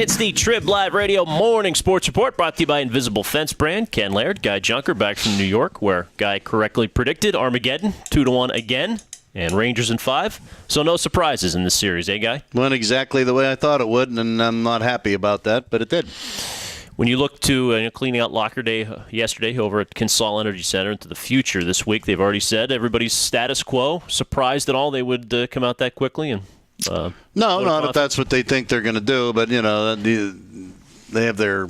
It's the TribLIVE Radio Morning Sports Report brought to you by Invisible Fence brand. Ken Laird, Guy Junker back from New York, where Guy correctly predicted Armageddon 2-1 again, and Rangers in 5. So no surprises in this series, eh, Guy? Went exactly the way I thought it would, and I'm not happy about that, but it did. When you look to cleaning out locker day yesterday over at Consol Energy Center into the future this week, they've already said everybody's status quo. Surprised at all they would come out that quickly and. No, not if that's what they think they're going to do. But, you know, they have their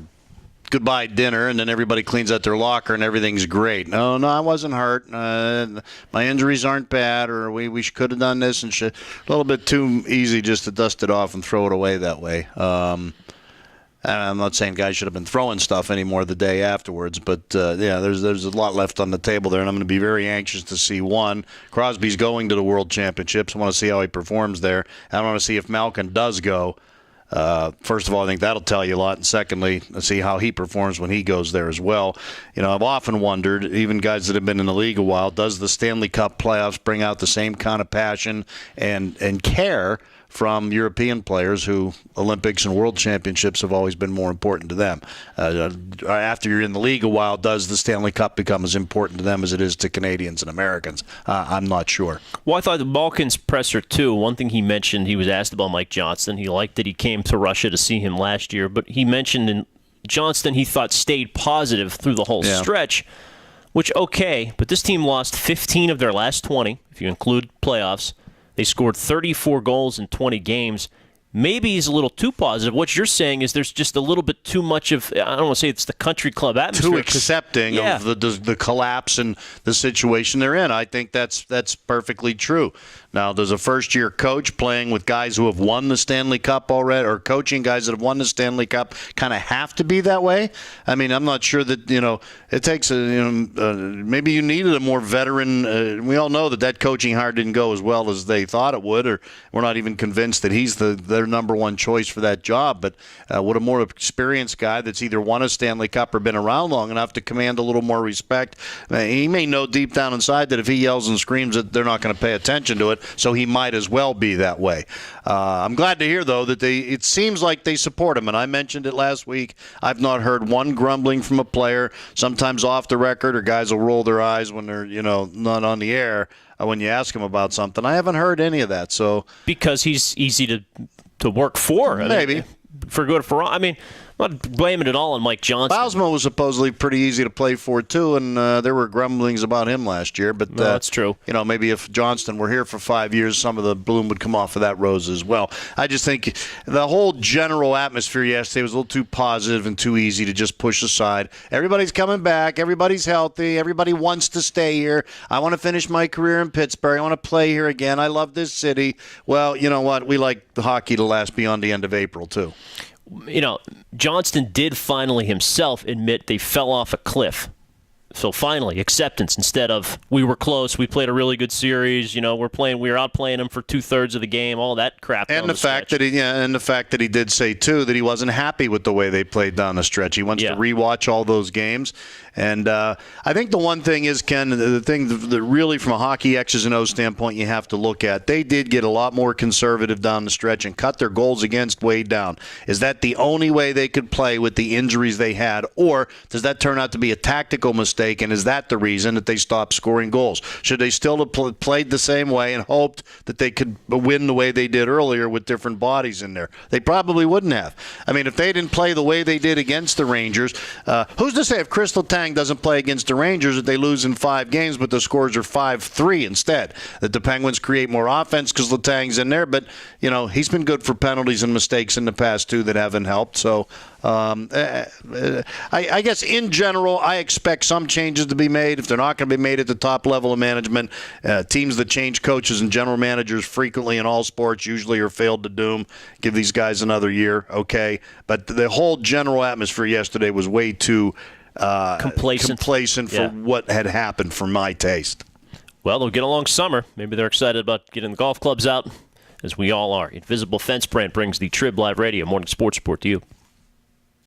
goodbye dinner, and then everybody cleans out their locker, and everything's great. No, I wasn't hurt. My injuries aren't bad, or we could have done this and shit. A little bit too easy just to dust it off and throw it away that way. I'm not saying guys should have been throwing stuff anymore the day afterwards, but yeah, there's a lot left on the table there, and I'm going to be very anxious to see. One, Crosby's going to the World Championships. I want to see how he performs there. I want to see if Malkin does go. First of all, I think that'll tell you a lot, and secondly, let's see how he performs when he goes there as well. You know, I've often wondered, even guys that have been in the league a while, does the Stanley Cup playoffs bring out the same kind of passion and care from European players who Olympics and World Championships have always been more important to them? After you're in the league a while, does the Stanley Cup become as important to them as it is to Canadians and Americans? I'm not sure. Well, I thought the Malkin's presser, too, one thing he mentioned, he was asked about Mike Johnston. He liked that he came to Russia to see him last year, but he mentioned in Johnston he thought stayed positive through the whole stretch, which, okay, but this team lost 15 of their last 20, if you include playoffs. They scored 34 goals in 20 games. Maybe he's a little too positive. What you're saying is there's just a little bit too much of, I don't want to say it's the country club atmosphere. Too accepting of the collapse and the situation they're in. I think that's perfectly true. Now, does a first-year coach playing with guys who have won the Stanley Cup already, or coaching guys that have won the Stanley Cup, kind of have to be that way? I mean, I'm not sure that, you know, it takes maybe you needed a more veteran. We all know that coaching hire didn't go as well as they thought it would, or we're not even convinced that he's their number one choice for that job. But would a more experienced guy that's either won a Stanley Cup or been around long enough to command a little more respect? He may know deep down inside that if he yells and screams that they're not going to pay attention to it, so he might as well be that way. I'm glad to hear, though, that it seems like they support him, and I mentioned it last week. I've not heard one grumbling from a player, sometimes off the record, or guys will roll their eyes when they're, not on the air when you ask them about something. I haven't heard any of that. So because he's easy to work for. Maybe. For good or for wrong. I mean, I'm not blaming it all on Mike Johnston. Bausma was supposedly pretty easy to play for, too, and there were grumblings about him last year. But that's true. Maybe if Johnston were here for 5 years, some of the bloom would come off of that rose as well. I just think the whole general atmosphere yesterday was a little too positive and too easy to just push aside. Everybody's coming back. Everybody's healthy. Everybody wants to stay here. I want to finish my career in Pittsburgh. I want to play here again. I love this city. Well, you know what? We like the hockey to last beyond the end of April, too. Johnston did finally himself admit they fell off a cliff. So finally, acceptance instead of we were close, we played a really good series, we were outplaying them for 2/3 of the game, all that crap. And the fact that he did say too that he wasn't happy with the way they played down the stretch. He wants to rewatch all those games. And I think the one thing is, Ken, the thing that really from a hockey X's and O's standpoint you have to look at, they did get a lot more conservative down the stretch and cut their goals against way down. Is that the only way they could play with the injuries they had, or does that turn out to be a tactical mistake, and is that the reason that they stopped scoring goals? Should they still have played the same way and hoped that they could win the way they did earlier with different bodies in there? They probably wouldn't have. I mean, if they didn't play the way they did against the Rangers, who's to say if Crystal Tang doesn't play against the Rangers that they lose in 5 games, but the scores are 5-3 instead? That the Penguins create more offense because Letang's in there, but he's been good for penalties and mistakes in the past too that haven't helped. So I guess in general, I expect some changes to be made. If they're not going to be made at the top level of management, teams that change coaches and general managers frequently in all sports usually are failed to doom. Give these guys another year, okay? But the whole general atmosphere yesterday was way too complacent for what had happened for my taste. Well, they'll get a long summer. Maybe they're excited about getting the golf clubs out, as we all are. Invisible Fence brand brings the TribLIVE Radio Morning Sports Report to you.